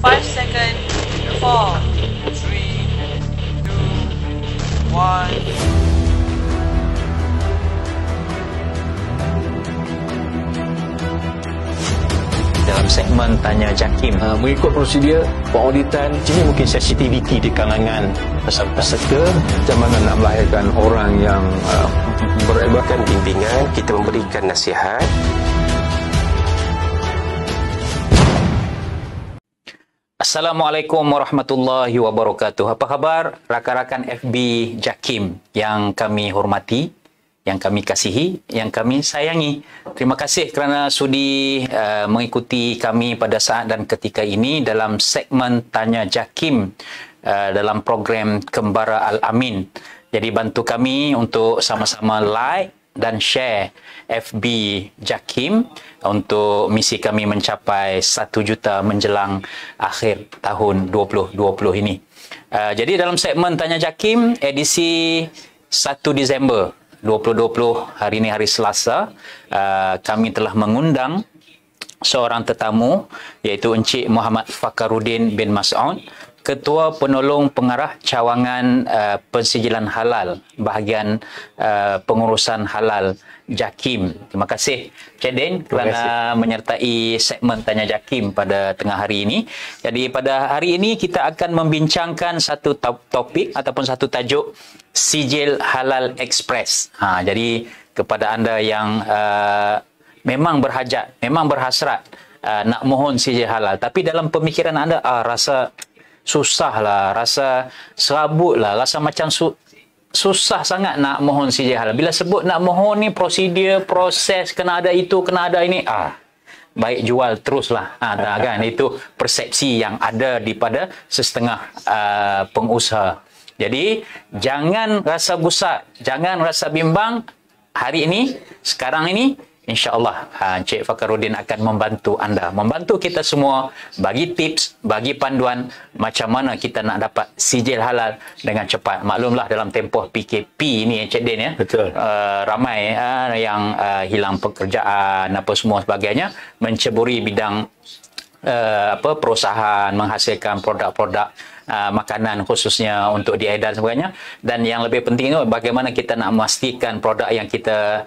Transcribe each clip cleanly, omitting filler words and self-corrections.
5 seconds. 4, 3, 2, 1. Dalam segmen Tanya Jakim, mengikut prosedur pengauditan, ini mungkin sensitiviti di kalangan peserta. macam mana nak melahirkan orang yang berebakan bimbingan, kita memberikan nasihat. Assalamualaikum warahmatullahi wabarakatuh. Apa khabar rakan-rakan FB Jakim yang kami hormati, yang kami kasihi, yang kami sayangi. Terima kasih kerana sudi mengikuti kami pada saat dan ketika ini dalam segmen Tanya Jakim dalam program Kembara Al-Amin. Jadi bantu kami untuk sama-sama like dan share FB Jakim untuk misi kami mencapai 1 juta menjelang akhir tahun 2020 ini. Jadi dalam segmen Tanya Jakim edisi 1 Disember 2020, hari ini hari Selasa, kami telah mengundang seorang tetamu iaitu Encik Muhammad Fakaruddin bin Mas'ud, Ketua Penolong Pengarah Cawangan Pensijilan Halal bahagian pengurusan halal Jakim. Terima kasih Cik Din kerana menyertai segmen Tanya Jakim pada tengah hari ini. Jadi pada hari ini kita akan membincangkan satu topik ataupun satu tajuk Sijil Halal Express. Jadi kepada anda yang memang berhajat, memang berhasrat nak mohon sijil halal, tapi dalam pemikiran anda rasa susah lah, rasa serabut lah, rasa macam susah sangat nak mohon sijil halal. Bila sebut nak mohon ni prosedur, proses, kena ada itu, kena ada ini, baik jual teruslah. Kan? Itu persepsi yang ada daripada setengah pengusaha. Jadi jangan rasa gusar, jangan rasa bimbang. Hari ini, sekarang ini, insya-Allah Encik Fakaruddin akan membantu anda, membantu kita semua, bagi tips, bagi panduan macam mana kita nak dapat sijil halal dengan cepat. Maklumlah dalam tempoh PKP ni Encik Din, ya. Betul. Ramai yang hilang pekerjaan apa semua sebagainya, menceburi bidang perusahaan menghasilkan produk-produk makanan khususnya untuk diedar sebagainya. Dan yang lebih penting itu bagaimana kita nak memastikan produk yang kita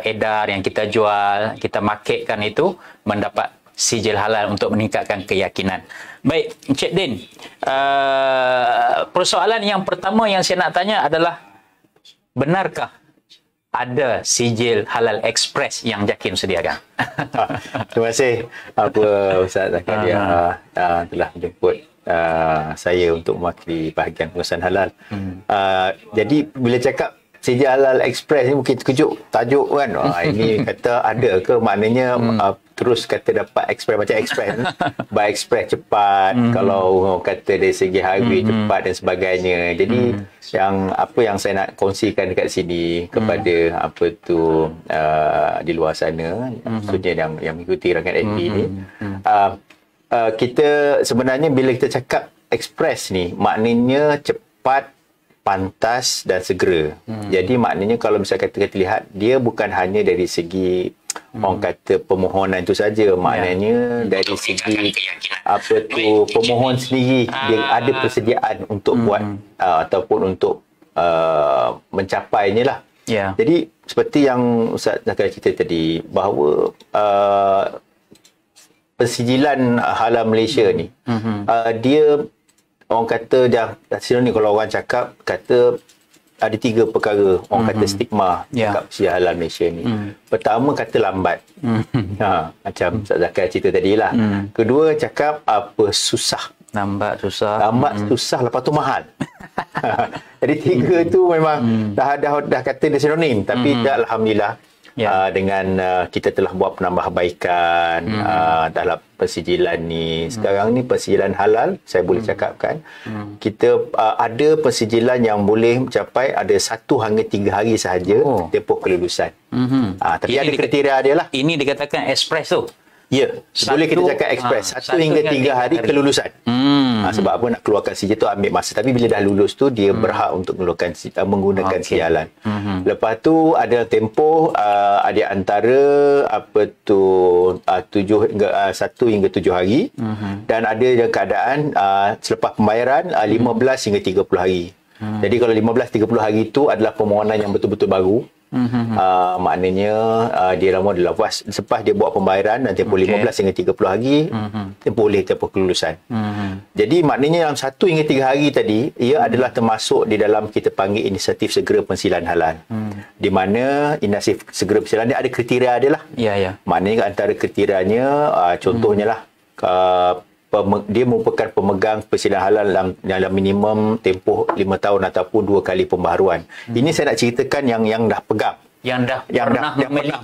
edar, yang kita jual, kita marketkan itu mendapat sijil halal untuk meningkatkan keyakinan. Baik, Encik Din, persoalan yang pertama yang saya nak tanya adalah, benarkah ada sijil halal ekspres yang Jakim sediakan? Terima kasih Ustaz Zakaria telah menjemput saya untuk mewakili bahagian pengurusan halal. Jadi bila cakap sijil halal ekspres ni mungkin terkejut tajuk kan. Ini kata ada ke, maknanya terus kata dapat ekspres macam ekspres by ekspres cepat, kalau kata dari segi highway cepat dan sebagainya. Jadi apa yang saya nak kongsikan dekat sini kepada di luar sana, maksudnya yang mengikuti rangkaian FB ni, kita sebenarnya bila kita cakap ekspres ni maknanya cepat, pantas dan segera. Jadi maknanya kalau misalnya kita lihat, dia bukan hanya dari segi orang kata permohonan itu saja, maknanya dari segi pemohon sendiri dia ada persediaan untuk buat ataupun untuk mencapainya lah. Jadi seperti yang Ustaz Zakaria cerita tadi, bahawa pensijilan halal Malaysia ni dia orang kata dah ni, kalau orang cakap kata ada 3 perkara orang kata stigma cakap pensijilan halal Malaysia ni. Pertama kata lambat. Macam Ustaz Zakaria cerita tadilah. Kedua cakap susah. Lambat, susah. Lambat, susah, lepas tu mahal. Jadi 3 tu memang dah kata dia sinonim, tapi alhamdulillah dengan kita telah buat penambahbaikan dalam pensijilan ni. Sekarang ni pensijilan halal, saya boleh cakapkan, kita ada pensijilan yang boleh mencapai ada 1 hingga 3 hari sahaja tempoh kelulusan. Tapi ini ada kriteria dia lah. Ini dikatakan ekspres tu. Ya, boleh kita cakap ekspres 1 hingga 3 hari kelulusan. Sebab apa, nak keluarkan CJ tu ambil masa. Tapi bila dah lulus tu, dia berhak untuk menggunakan sialan. Lepas tu ada tempoh ada antara 1 hingga 7 hari. Dan ada yang keadaan selepas pembayaran 15 hingga 30 hari. Jadi kalau 15-30 hari itu adalah permohonan yang betul-betul baru. Maknanya dia lama adalah selepas dia buat pembayaran dan tempoh 15 hingga 30 hari tempoh kelulusan. Jadi maknanya dalam 1 hingga 3 hari tadi, ia adalah termasuk di dalam kita panggil inisiatif segera pensilan halal. Di mana inisiatif segera pensilan dia ada kriteria dia lah. Maknanya antara kriterianya contohnya lah dia merupakan pemegang pensilan halal dalam minimum tempoh 5 tahun ataupun 2 kali pembaharuan. Ini saya nak ceritakan yang dah pegang, yang dah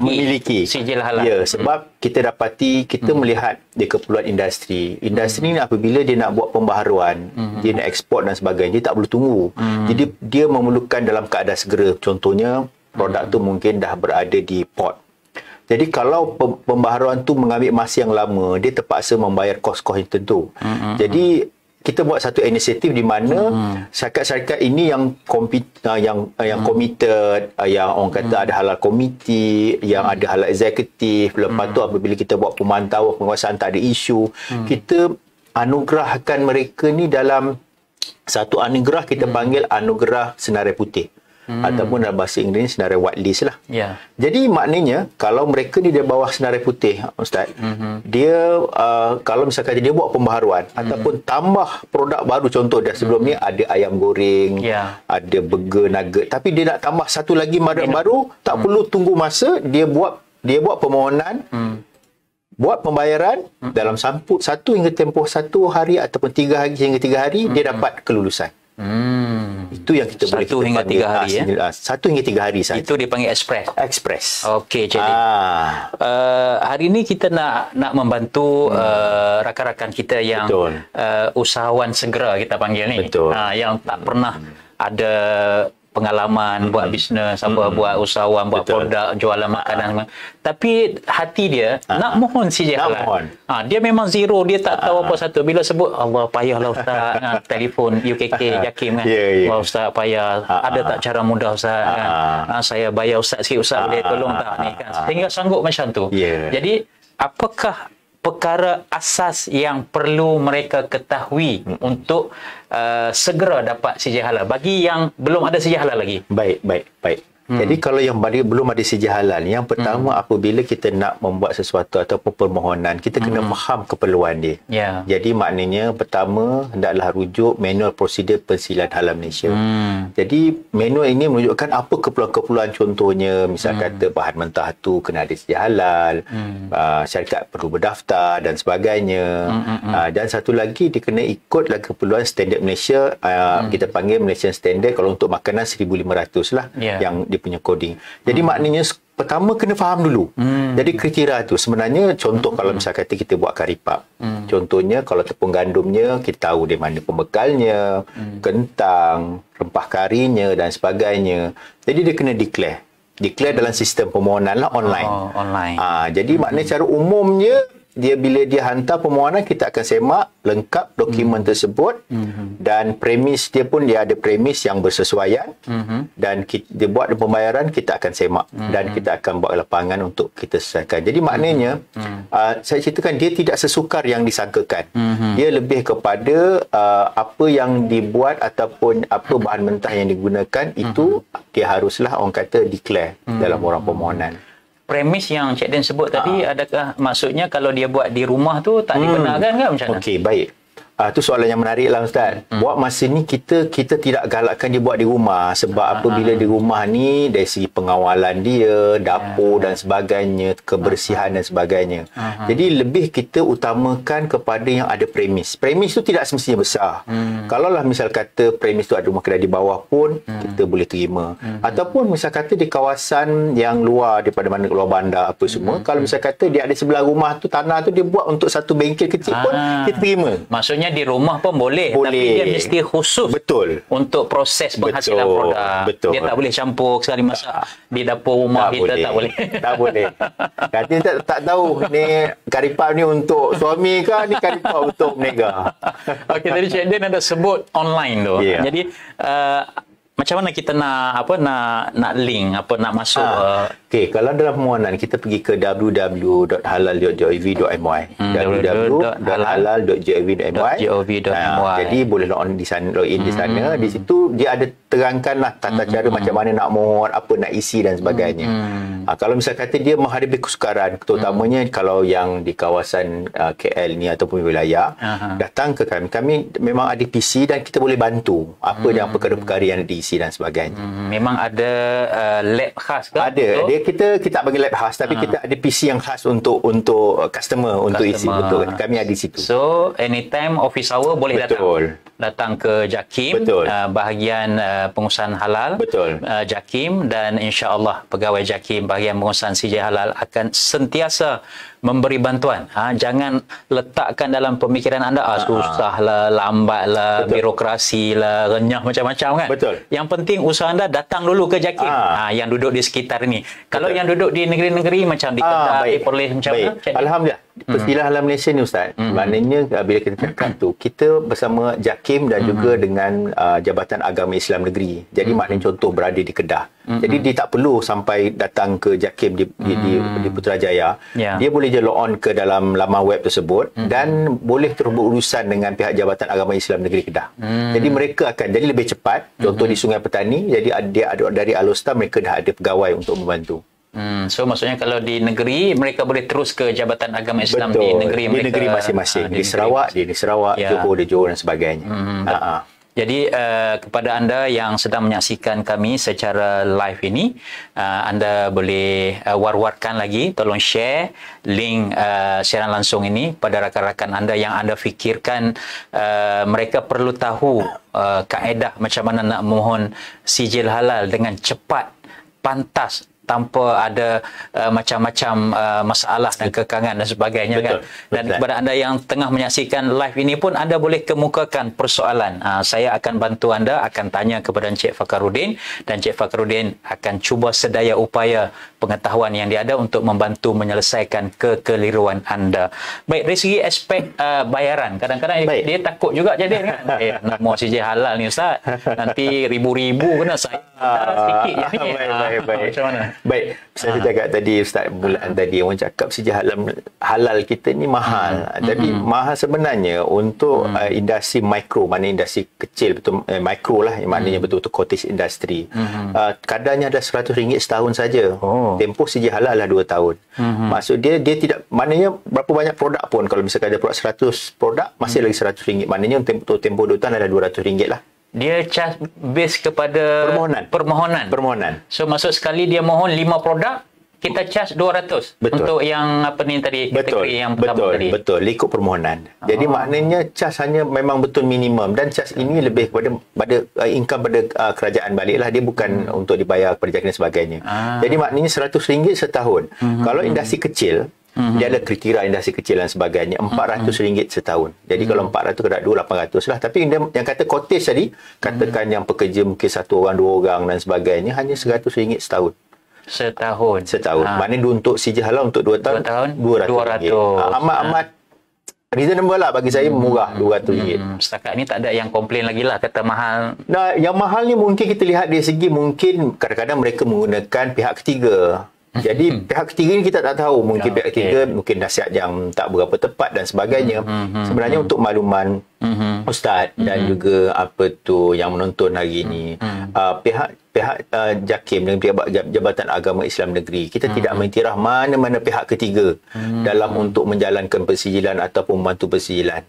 memiliki sijil halal. Ya, sebab kita dapati, kita melihat di keperluan industri ni apabila dia nak buat pembaharuan, dia nak ekspor dan sebagainya, dia tak perlu tunggu. Jadi dia memerlukan dalam keadaan segera. Contohnya produk tu mungkin dah berada di port. Jadi kalau pembaharuan tu mengambil masa yang lama, dia terpaksa membayar kos-kos yang tentu. Jadi kita buat satu inisiatif di mana syarikat-syarikat ini yang committed, yang orang kata ada halal komiti, yang ada halal eksekutif. Lepas tu apabila kita buat pemantauan penguasaan tak ada isu, kita anugerahkan mereka ni dalam satu anugerah kita panggil anugerah senarai putih. Ataupun dalam bahasa Inggeris senarai whitelist lah. Jadi maknanya kalau mereka ni di bawah senarai putih, Ustaz, dia kalau misalkan dia buat pembaharuan ataupun tambah produk baru, contoh dah sebelum ni ada ayam goreng, ada burger, nugget, tapi dia nak tambah satu lagi produk baru, tak perlu tunggu masa, dia buat permohonan, buat pembayaran dalam satu hingga tempoh 1 hari ataupun 3 hari hingga 3 hari, dia dapat kelulusan. Itu yang kita boleh 1 hingga 3 hari 1 hingga 3 hari sahaja. Itu dipanggil express. Okey, jadi hari ini kita nak membantu rakan-rakan kita yang usahawan segera kita panggil ni. Yang tak pernah ada pengalaman buat bisnes, buat usahawan, buat produk, jualan makanan. Tapi hati dia nak mohon CJ halal. Dia memang zero, dia tak tahu apa satu. Bila sebut, Allah payahlah Ustaz, telefon UKK Jakim kan. Allah Ustaz payah, ada tak cara mudah Ustaz kan? Saya bayar Ustaz sikit, Ustaz boleh tolong tak ni kan? Sehingga sanggup macam tu. Jadi apakah perkara asas yang perlu mereka ketahui untuk segera dapat CJ halal bagi yang belum ada CJ halal lagi? Baik. Jadi kalau yang belum ada CJ halal, yang pertama apabila kita nak membuat sesuatu ataupun permohonan, kita kena faham keperluan dia. Jadi maknanya pertama hendaklah rujuk manual prosedur pensilan halal Malaysia. Jadi manual ini menunjukkan apa keperluan-keperluan, contohnya misal kata bahan mentah tu kena ada CJ halal, syarikat perlu berdaftar dan sebagainya. Dan satu lagi, dia kena ikut lagi keperluan standard Malaysia, kita panggil Malaysian Standard. Kalau untuk makanan 1,500 lah yang dia punya coding. Jadi maknanya pertama kena faham dulu. Jadi kriteria tu sebenarnya, contoh kalau misal kata kita buat karipap, contohnya kalau tepung gandumnya kita tahu di mana pembekalnya, kentang, rempah karinya dan sebagainya. Jadi dia kena declare dalam sistem permohonan lah, online. Jadi maknanya cara umumnya dia bila dia hantar permohonan, kita akan semak lengkap dokumen tersebut, dan premis dia pun dia ada premis yang bersesuaian, dan dia buat pembayaran, kita akan semak dan kita akan buat lapangan untuk kita selesaikan. Jadi maknanya saya ceritakan, dia tidak sesukar yang disangkakan. Dia lebih kepada apa yang dibuat ataupun apa bahan mentah yang digunakan, itu dia haruslah orang kata declare dalam orang permohonan. Premis yang Cik Den sebut tadi, adakah maksudnya kalau dia buat di rumah tu tak dibenarkan ke macam mana? Okey, baik. Itu soalan yang menarik lah Ustaz. Buat masa ni kita tidak galakkan dia buat di rumah, sebab apabila di rumah ni dari segi pengawalan dia, dapur dan sebagainya, kebersihan dan sebagainya. Jadi lebih kita utamakan kepada yang ada premis. Premis tu tidak semestinya besar. Kalau lah misal kata premis tu ada rumah kedai di bawah pun, kita boleh terima. Ataupun misal kata di kawasan yang luar, daripada mana luar bandar apa semua, kalau misal kata dia ada sebelah rumah tu, tanah tu dia buat untuk satu bengkel kecil pun, kita terima. Maksudnya di rumah pun boleh. Tapi dia mesti khusus. Betul. Untuk proses penghasilan produk. Betul. Dia tak boleh campur sekali masak di dapur rumah kita, tak boleh. Tak boleh. Katanya tak tahu ni karipap ni untuk suami ke, ni karipap untuk menega. Okey, tadi Cik Din ada sebut online tu. Yeah. Jadi macam mana kita nak link nak masuk Okey, kalau dalam permohonan kita pergi ke www.halal.gov.my www.halal.gov.my jadi boleh login di sana, di situ dia ada terangkanlah tata cara macam mana nak mohon, apa nak isi dan sebagainya. Kalau misal kata dia menghadapi kesukaran, terutamanya kalau yang di kawasan KL ni ataupun wilayah, datang ke kami memang ada PC dan kita boleh bantu apa yang perkara-perkara yang diisi dan sebagainya. Memang ada lab khas ke? Ada. Kita tak bagi lab khas, tapi kita ada PC yang khas untuk customer untuk isi. Betul. Kami ada di situ. So anytime office hour boleh datang ke JAKIM, bahagian pengurusan halal. Betul. JAKIM, dan insya-Allah pegawai JAKIM bahagian pengurusan CJ halal akan sentiasa memberi bantuan. Jangan letakkan dalam pemikiran anda susahlah, lambatlah, birokrasilah, renyah macam-macam kan. Betul. Yang penting usaha anda datang dulu ke JAKIM. Yang duduk di sekitar ini. Kalau yang duduk di negeri-negeri macam di Kedah, di Perlis macam mana? Alhamdulillah. Istilah halal Malaysia ni Ustaz, maknanya bila kita cakap tu, kita bersama JAKIM dan juga dengan Jabatan Agama Islam Negeri. Jadi maknanya contoh berada di Kedah. Jadi dia tak perlu sampai datang ke JAKIM di Putrajaya. Dia boleh je log on ke dalam laman web tersebut dan boleh terus berurusan dengan pihak Jabatan Agama Islam Negeri Kedah. Jadi mereka akan jadi lebih cepat. Contoh di Sungai Petani, jadi dia ada dari Alostar, mereka dah ada pegawai untuk membantu. So maksudnya kalau di negeri mereka boleh terus ke Jabatan Agama Islam di negeri mereka, di negeri masing-masing. Di Sarawak, Johor, dan sebagainya. Jadi kepada anda yang sedang menyaksikan kami secara live ini, anda boleh war-warkan lagi, tolong share link siaran langsung ini pada rakan-rakan anda yang anda fikirkan mereka perlu tahu kaedah macam mana nak mohon sijil halal dengan cepat, pantas, tanpa ada macam-macam masalah dan kekangan dan sebagainya. Betul, kan. Dan kepada anda yang tengah menyaksikan live ini pun, anda boleh kemukakan persoalan. Saya akan bantu anda, akan tanya kepada Encik Fakhruddin, dan Encik Fakhruddin akan cuba sedaya upaya pengetahuan yang dia ada untuk membantu menyelesaikan kekeliruan anda. Baik, dari segi aspek bayaran, kadang-kadang dia takut juga jadi kan. Nak mau sijil halal ni Ustaz, nanti ribu-ribu kena, saya sikit je ni. Baik. Macam mana? Baik, saya cakap tadi Ustaz bulan tadi, orang cakap sijil halal kita ni mahal. Tapi mahal sebenarnya untuk industri mikro, maknanya industri kecil, betul mikro lah, maknanya betul-betul cottage industry. Kadarnya ada RM100 setahun saja. Tempoh sijil halal lah 2 tahun. Maksud dia tidak, maknanya berapa banyak produk pun, kalau misalkan ada 100 produk masih lagi RM100, maknanya tempoh 2 tahun ada RM200 lah. Dia charge base kepada permohonan. So maksud sekali dia mohon 5 produk, kita charge 200. Betul. Untuk yang apa ni tadi, kategori yang pertama tadi. Betul, ikut permohonan. Jadi maknanya charge hanya memang betul minimum, dan charge ini lebih pada income pada kerajaan baliklah, dia bukan untuk dibayar pajak dan sebagainya. Jadi maknanya RM100 setahun. Kalau industri kecil, dia ada kriteria industri kecil dan sebagainya, RM400 setahun. Jadi kalau 400 kena 800 lah. Tapi yang kata cottage tadi, katakan yang pekerja mungkin 1 orang, 2 orang dan sebagainya, hanya RM100 setahun. Setahun. Maknanya untuk sijil halal untuk 2 tahun, RM200. Amat reasonable lah bagi saya, murah RM200. Setakat ni tak ada yang komplain lagi lah kata mahal. Nah, yang mahal ni mungkin kita lihat dari segi, mungkin kadang-kadang mereka menggunakan pihak ketiga. Jadi pihak ketiga ni kita tak tahu, mungkin pihak ketiga mungkin nasihat yang tak berapa tepat dan sebagainya. Sebenarnya untuk makluman Ustaz dan juga yang menonton hari ini, pihak JAKIM dan pihak Jabatan Agama Islam Negeri, kita tidak mengiktiraf mana-mana pihak ketiga dalam untuk menjalankan persijilan ataupun membantu persijilan.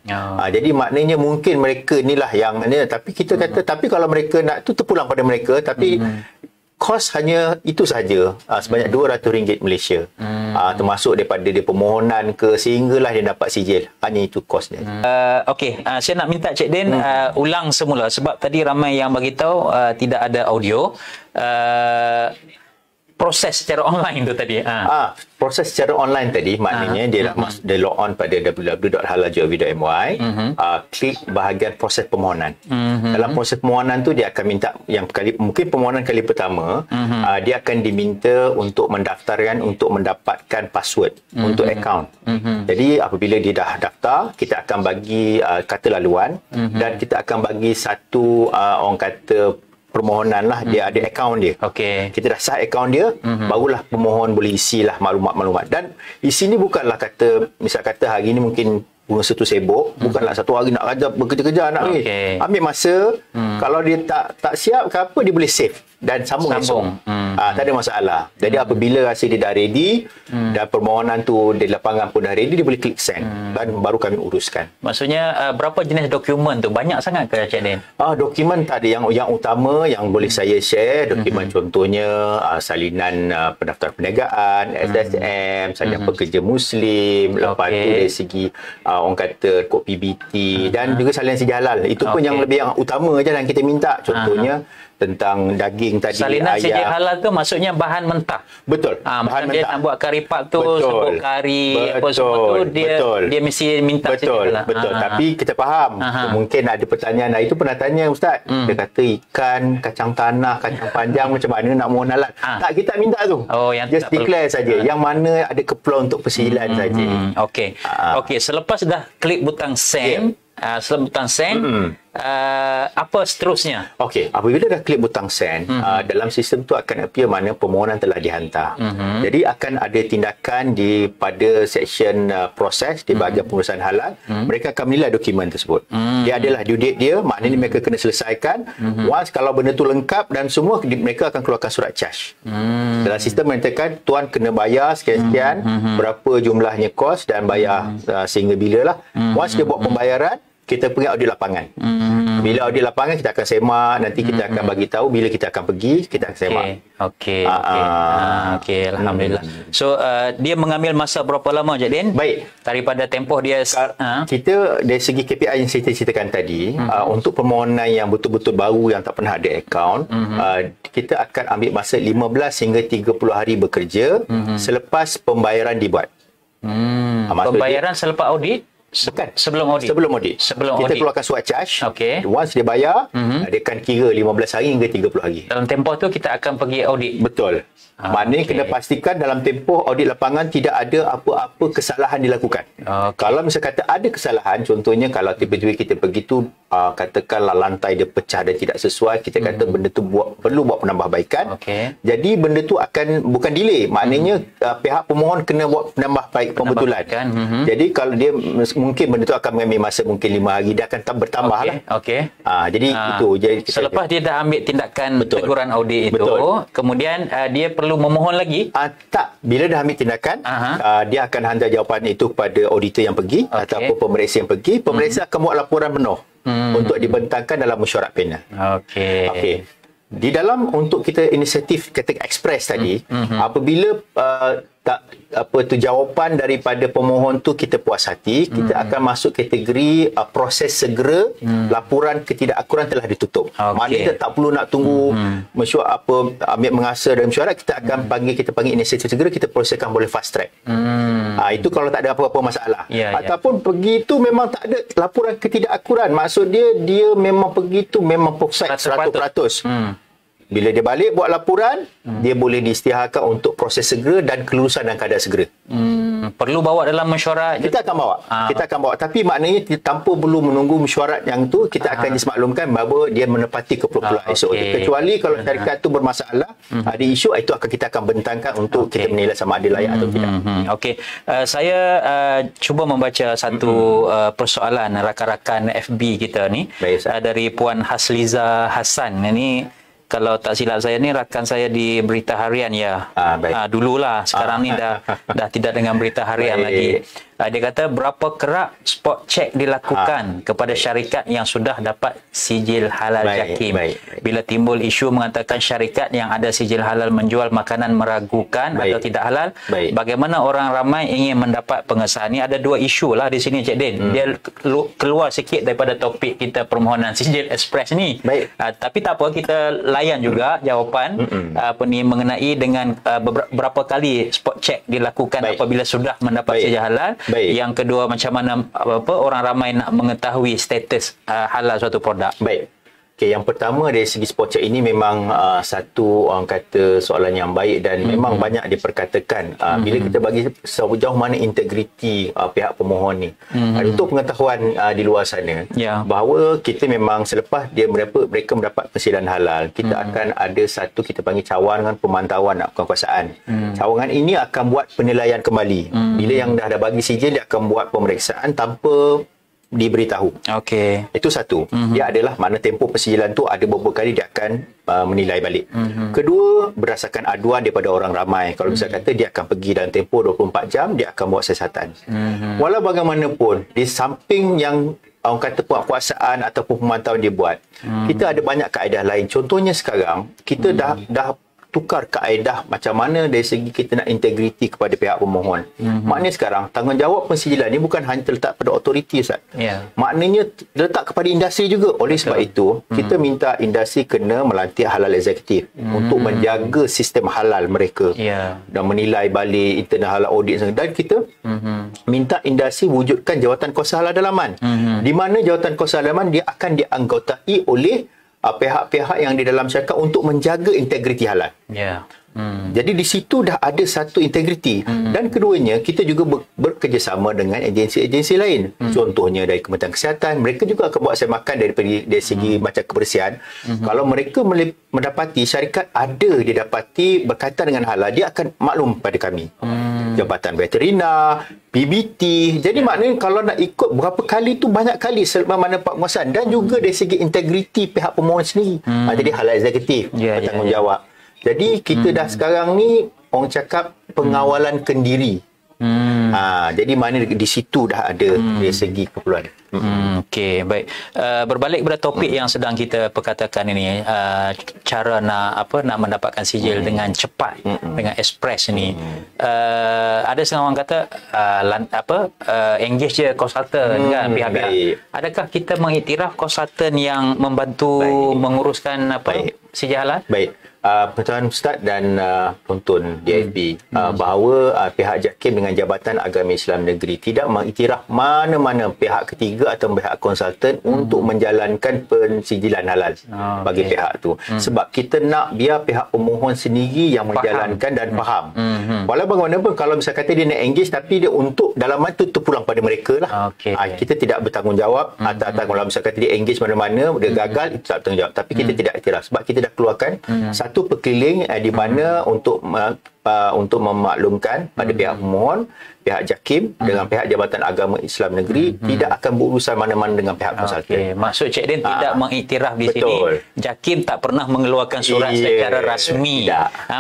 Jadi maknanya mungkin mereka inilah yang tapi kita kata, tapi kalau mereka nak tu terpulang pada mereka, tapi kos hanya itu saja, sebanyak RM200 Malaysia. Termasuk daripada dia permohonan ke, sehinggalah dia dapat sijil. Hanya itu kos dia. Okey, saya nak minta Cik Din ulang semula, sebab tadi ramai yang bagi tahu tidak ada audio. proses secara online tu tadi. Proses secara online tadi maknanya dia dia log on pada www.halal.gov.my, klik bahagian proses permohonan. Dalam proses permohonan tu dia akan minta mungkin permohonan kali pertama, dia akan diminta untuk mendaftarkan untuk mendapatkan password untuk akaun. Jadi apabila dia dah daftar, kita akan bagi kata laluan dan kita akan bagi satu orang kata permohonan lah, dia ada akaun dia. Kita dah sah akaun dia, barulah pemohon boleh isilah maklumat-maklumat. Dan isi ni bukanlah kata, misal kata hari ni mungkin pengusaha tu sibuk, bukanlah satu hari nak kerja bekerja-kerja nak ni. Ambil masa, kalau dia tak siap ke apa, dia boleh save dan sambung. Tak ada masalah. Jadi apabila rasa dia dah ready dan permohonan tu di lapangan pun dah ready, dia boleh klik send dan baru kami uruskan. Maksudnya berapa jenis dokumen tu? Banyak sangat ke Cik Din? Dokumen tak ada. Yang utama yang boleh saya share, dokumen contohnya salinan pendaftar perniagaan, SSM, salinan pekerja Muslim, lepas tu dari segi orang kata kod PBT dan juga salinan sijil halal. Itu pun yang lebih yang utama je yang kita minta. Contohnya tentang daging tadi, salinan ayam. sijil halal tu maksudnya bahan mentah. Betul. Bahan dia nak buat kari pap tu, sebut kari apa semua tu dia mesti minta sijil halal. Betul. Tapi kita faham mungkin ada pertanyaan, itu pernah tanya Ustaz. Dia kata ikan, kacang tanah, kacang panjang macam mana nak mohon halal. Tak, kita minta tu. Yang just declare saja yang mana ada keperluan untuk persilan saja. Okey, selepas dah klik butang send, apa seterusnya? Apabila dah klik butang send, dalam sistem tu akan appear mana permohonan telah dihantar. Jadi akan ada tindakan pada section proses di bahagian pengurusan halal. Mereka akan menilai dokumen tersebut. Dia adalah due date dia, maknanya mereka kena selesaikan. Once kalau benda tu lengkap dan semua, mereka akan keluarkan surat charge. Dalam sistem menyatakan tuan kena bayar sekian-sekian, berapa jumlahnya kos dan bayar sehingga bila lah. Once dia buat pembayaran, kita pergi audit lapangan. Bila audit lapangan, kita akan semak. Nanti kita akan bagi tahu bila kita akan pergi, kita akan semak. Alhamdulillah. So dia mengambil masa berapa lama, Cik Din? Baik. Daripada tempoh dia kita dari segi KPI yang saya ceritakan tadi, untuk permohonan yang betul-betul baru yang tak pernah ada akaun, kita akan ambil masa 15 hingga 30 hari bekerja selepas pembayaran dibuat. Pembayaran selepas audit? Bukan. Sebelum audit. Kita keluarkan surat charge. Once dia bayar, dia akan kira 15 hari hingga 30 hari. Dalam tempoh tu kita akan pergi audit. Betul. Maknanya kena pastikan dalam tempoh audit lapangan tidak ada apa-apa kesalahan dilakukan. Kalau misal kata ada kesalahan, contohnya kalau tiba-tiba kita pergi tu katakanlah lantai dia pecah dan tidak sesuai, kita kata benda tu perlu buat penambahbaikan. Jadi benda tu akan bukan delay, maknanya pihak pemohon kena buat penambahbaikan pembetulan. Jadi kalau dia mungkin benda tu akan mengambil masa mungkin 5 hari, dia akan bertambah lah. Jadi itu. Jadi selepas dia dah ambil tindakan teguran audit itu, kemudian dia perlu memohon lagi? Tak. Bila dah ambil tindakan, dia akan hantar jawapan itu kepada auditor yang pergi ataupun pemeriksa yang pergi. Pemeriksa akan buat laporan penuh untuk dibentangkan dalam mesyuarat panel. Di dalam untuk kita inisiatif kata express tadi, apabila jawapan daripada pemohon tu kita puas hati, kita akan masuk kategori proses segera, laporan ketidakakuran telah ditutup. Maknanya tak perlu nak tunggu mesyuarat ambil mengasa dalam mesyuarat, kita akan kita panggil inisiatif segera, kita proseskan boleh fast track. Itu kalau tak ada apa-apa masalah. Ataupun pergi tu memang tak ada laporan ketidakakuran, maksud dia memang pergi tu memang perfect 100%. Bila dia balik buat laporan, dia boleh diisytiharkan untuk proses segera dan kelulusan dan keadaan segera. Perlu bawa dalam mesyuarat? Kita akan bawa. Kita akan bawa. Tapi maknanya tanpa perlu menunggu mesyuarat yang tu, kita akan disemaklumkan bahawa dia menepati keperluan SOP. Kecuali kalau syarikat tu bermasalah, ada isu, itu kita akan bentangkan untuk kita menilai sama ada layak atau tidak. Saya cuba membaca satu persoalan rakan-rakan FB kita ni. Dari Puan Hasliza Hassan. Ini kalau tak silap saya ni rakan saya di Berita Harian ya. Dululah, sekarang ni dah tidak dengan Berita Harian lagi. Dia kata berapa kerap spot check dilakukan kepada syarikat yang sudah dapat sijil halal JAKIM. Bila timbul isu mengatakan syarikat yang ada sijil halal menjual makanan meragukan atau tidak halal, bagaimana orang ramai ingin mendapat pengesahan? Ini ada dua isu lah di sini, Cik Din. Dia keluar sikit daripada topik kita permohonan sijil ekspres ni. Tapi tak apa, kita layan juga jawapan mengenai dengan berapa kali spot check dilakukan apabila sudah mendapat sijil halal. Yang kedua, macam mana orang ramai nak mengetahui status halal suatu produk. Yang pertama dari segi spot check ini memang satu orang kata soalan yang baik dan memang banyak diperkatakan bila kita bagi sejauh mana integriti pihak pemohon ni. Untuk pengetahuan di luar sana bahawa kita memang selepas mereka mendapat persediaan halal, kita akan ada satu kita panggil cawangan pemantauan kekuasaan. Cawangan ini akan buat penilaian kembali. Bila yang dah bagi sijil, dia akan buat pemeriksaan tanpa diberitahu. Itu satu. Dia adalah mana tempoh persijilan tu ada beberapa kali dia akan menilai balik. Kedua, berdasarkan aduan daripada orang ramai. Kalau misalnya kata dia akan pergi dalam tempoh 24 jam, dia akan buat siasatan. Walau bagaimanapun, di samping yang orang kata penguasaan ataupun pemantauan dia buat, kita ada banyak kaedah lain. Contohnya sekarang, kita dah tukar kaedah macam mana dari segi kita nak integriti kepada pihak pemohon. Maknanya sekarang tanggungjawab pensijilan ni bukan hanya terletak pada autoriti, Ustaz. Maknanya terletak kepada industri juga. Oleh sebab itu, kita minta industri kena melantik halal eksekutif untuk menjaga sistem halal mereka dan menilai balik internal halal audit. Dan kita minta industri wujudkan jawatan kuasa halal dalaman, di mana jawatan kuasa dalaman dia akan dianggotai oleh pihak-pihak yang di dalam syarikat untuk menjaga integriti halal. Jadi di situ dah ada satu integriti. Dan keduanya, kita juga bekerjasama dengan agensi-agensi lain. Contohnya dari Kementerian Kesihatan, mereka juga akan buat semakan dari segi macam kebersihan. Kalau mereka mendapati syarikat ada didapati berkaitan dengan halal, dia akan maklum pada kami. Jabatan Veterina, PBT. Jadi maknanya kalau nak ikut berapa kali tu banyak kali selepas mana penguasaan, dan juga dari segi integriti pihak pemohon sendiri. Jadi halal eksekutif bertanggungjawab. Jadi kita dah sekarang ni orang cakap pengawalan kendiri. Jadi mana di situ dah ada dari segi keperluan. Okey, baik. Berbalik kepada topik yang sedang kita perkatakan ini, cara nak mendapatkan sijil dengan cepat, dengan ekspres ini. Ada setengah orang kata engage je konsultan kan, pihak-pihak. Adakah kita mengiktiraf konsultan yang membantu menguruskan sijil halal? Baik. Pengetahuan Ustaz dan penonton DFB bahawa pihak JAKIM dengan Jabatan Agama Islam Negeri tidak mengiktiraf mana-mana pihak ketiga atau pihak konsultan untuk menjalankan pensijilan halal bagi pihak tu. Sebab kita nak biar pihak pemohon sendiri yang menjalankan dan faham. Walau bagaimanapun kalau misalnya kata dia nak engage tapi dia untuk dalaman tu terpulang pada mereka lah. Kita tidak bertanggungjawab atas kalau misalnya kata dia engage mana-mana, dia gagal, itu tak bertanggungjawab. Tapi kita tidak iktiraf sebab kita dah keluarkan satu perkeliling di mana untuk memaklumkan pada pihak pemohon, pihak JAKIM dengan pihak Jabatan Agama Islam Negeri tidak akan berurusan mana-mana dengan pihak konsultan. Maksud Cik Din tidak mengiktiraf di sini. JAKIM tak pernah mengeluarkan surat secara rasmi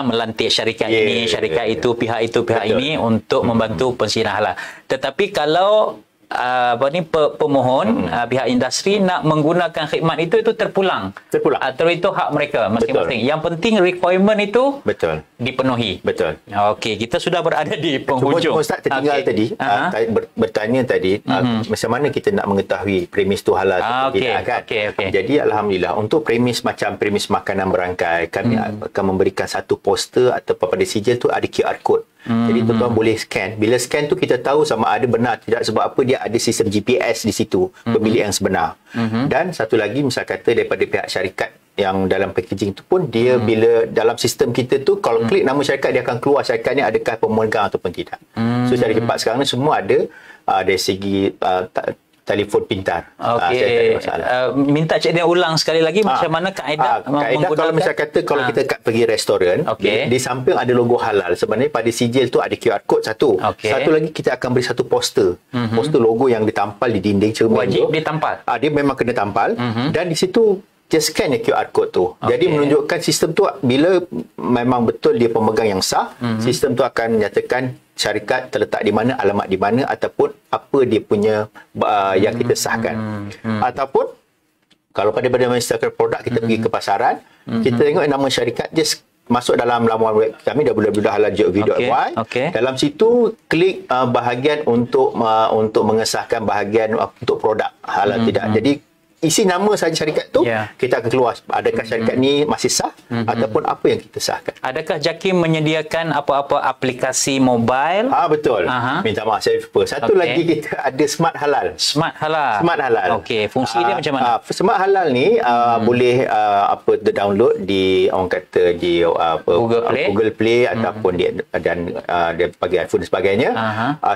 melantik syarikat ini, syarikat itu, pihak ini untuk membantu pensijilan halal. Tetapi kalau pemohon pihak industri nak menggunakan khidmat itu terpulang. Atau itu hak mereka masing-masing. Yang penting requirement itu dipenuhi. Okey, kita sudah berada di penghujung. Cuma Ustaz tertinggal tadi bertanya tadi macam mana kita nak mengetahui premis tu halal atau tidak kan. Jadi alhamdulillah untuk premis macam premis makanan berangkai, kami akan memberikan satu poster atau pada sijil tu ada QR code. Jadi tuan-tuan boleh scan. Bila scan tu kita tahu sama ada benar tidak, sebab apa dia ada sistem GPS di situ, pemilik yang sebenar. Dan satu lagi misal kata daripada pihak syarikat yang dalam packaging tu pun dia bila dalam sistem kita tu kalau klik nama syarikat dia akan keluar syarikat ni adakah pemegang ataupun tidak. So cara cepat sekarang ni semua ada dari segi telefon pintar. Minta Cik Din ulang sekali lagi macam mana kaedah menggunakan. Kalau misal kata kalau kita pergi restoran, di samping ada logo halal, sebenarnya pada sijil tu ada QR code satu. Satu lagi kita akan beri satu poster. Poster logo yang ditampal di dinding cermin. Wajib ditampal. Dia memang kena tampal dan di situ dia scan QR code tu. Jadi menunjukkan sistem tu bila memang betul dia pemegang yang sah, sistem tu akan menyatakan syarikat terletak di mana, alamat di mana, ataupun apa dia punya yang kita sahkan. Ataupun kalau pada mensahkan produk, kita pergi ke pasaran, kita tengok nama syarikat, dia masuk dalam laman web kami www.halaljovi.my. Dalam situ klik bahagian untuk mengesahkan bahagian untuk produk halal tidak. Jadi isi nama saja syarikat tu, kita akan keluar adakah syarikat ni masih sah ataupun apa yang kita sahkan. Adakah JAKIM menyediakan apa-apa aplikasi mobile? Betul. Minta maaf saya lupa. Satu lagi kita ada Smart Halal. Smart Halal. Smart Halal. Okey, fungsi dia macam mana? Smart Halal ni boleh download di orang kata di Google Play ataupun dia bagi iPhone dan sebagainya.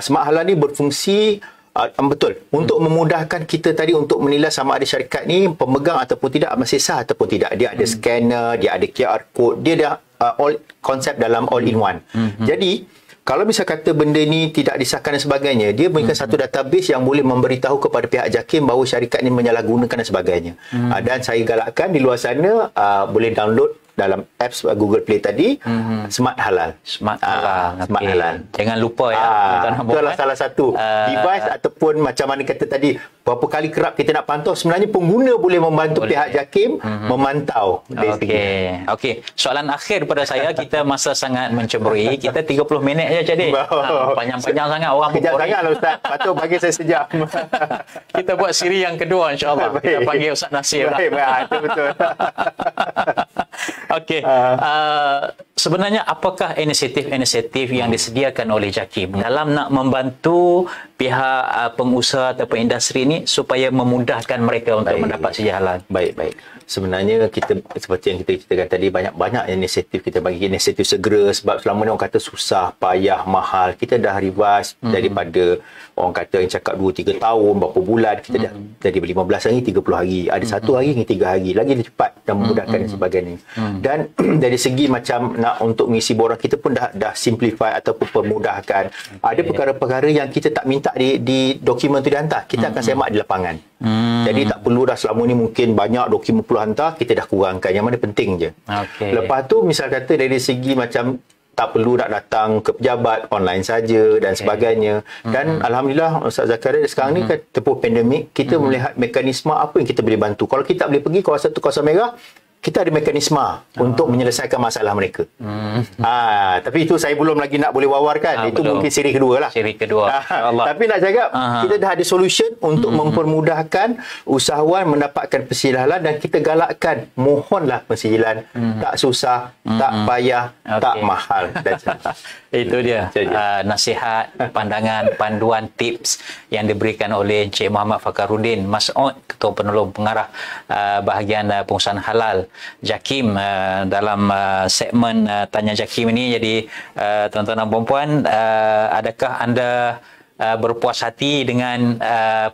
Smart Halal ni berfungsi betul untuk memudahkan kita tadi untuk menilai sama ada syarikat ni pemegang ataupun tidak, masih sah ataupun tidak. Dia ada scanner, dia ada QR code, dia ada konsep dalam all in one. Jadi kalau misal kata benda ni tidak disahkan dan sebagainya, dia memberikan satu database yang boleh memberitahu kepada pihak JAKIM bahawa syarikat ni menyalahgunakan dan sebagainya. Dan saya galakkan di luar sana boleh download dalam apps Google Play tadi, Smart Halal. Smart Halal. Smart Halal. Jangan lupa ya. Itulah salah satu device ataupun macam mana kata tadi, berapa kali kerap kita nak pantau, sebenarnya pengguna boleh membantu pihak JAKIM memantau. Okey. Soalan akhir pada saya, kita masa sangat mencemburui. Kita 30 minit je jadi. Panjang-panjang sangat orang kejap sangat lah Ustaz. Patut bagi saya sejam. Kita buat siri yang kedua insya-Allah. Kita panggil Ustaz Nasir. Baik, itu betul. Okey. Sebenarnya apakah inisiatif-inisiatif yang disediakan oleh JAKIM dalam nak membantu pihak pengusaha ataupun industri ini supaya memudahkan mereka untuk mendapat sejalan? Baik. Sebenarnya kita seperti yang kita ceritakan tadi, banyak inisiatif kita bagi, inisiatif segera, sebab selama ni orang kata susah, payah, mahal. Kita dah revise daripada orang kata yang cakap 2-3 tahun, berapa bulan, kita dah dari 15 hari 30 hari, ada 1 hari hingga 3 hari, lagi cepat dan memudahkan dan sebagainya. Dan dari segi macam nak untuk mengisi borang, kita pun dah simplify ataupun permudahkan. Ada perkara-perkara yang kita tak minta di dokumen tu dihantar, kita akan semak di lapangan. Jadi tak perlu dah selama ni mungkin banyak dokumen perlu hantar, kita dah kurangkan yang mana penting je. Lepas tu misal kata dari segi macam tak perlu nak datang ke pejabat, online saja dan sebagainya. Dan Alhamdulillah Ustaz Zakaria sekarang ni kan tempoh pandemik, kita melihat mekanisme apa yang kita boleh bantu. Kalau kita tak boleh pergi kawasan tu, kawasan merah, kita ada mekanisme untuk menyelesaikan masalah mereka. Tapi itu saya belum lagi nak boleh wawarkan. Itu mungkin siri kedua lah. Siri kedua. Tapi nak cakap, kita dah ada solution untuk mempermudahkan usahawan mendapatkan persijilan, dan kita galakkan, mohonlah persijilan. Tak susah, tak payah, tak mahal. Itu dia nasihat, pandangan, panduan, tips yang diberikan oleh Encik Muhammad Fakhruddin Mas'ud, Ketua Penolong Pengarah bahagian pengusahaan halal JAKIM, dalam segmen Tanya JAKIM ini. Jadi tuan-tuan dan puan-puan, adakah anda berpuas hati dengan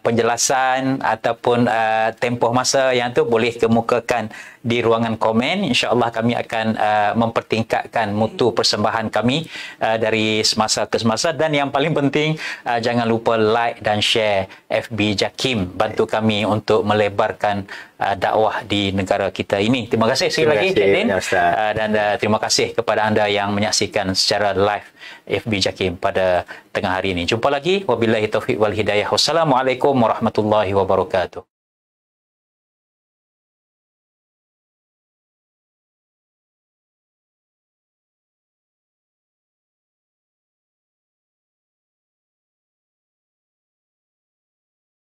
penjelasan ataupun tempoh masa yang tu, boleh kemukakan di ruangan komen. InsyaAllah kami akan mempertingkatkan mutu persembahan kami dari semasa ke semasa. Dan yang paling penting, jangan lupa like dan share FB JAKIM. Bantu kami untuk melebarkan dakwah di negara kita ini. Terima kasih sekali lagi Cik Din. Dan terima kasih kepada anda yang menyaksikan secara live FB JAKIM pada tengah hari ini. Jumpa lagi. Wabillahi taufiq wal hidayah. Wassalamualaikum warahmatullahi wabarakatuh.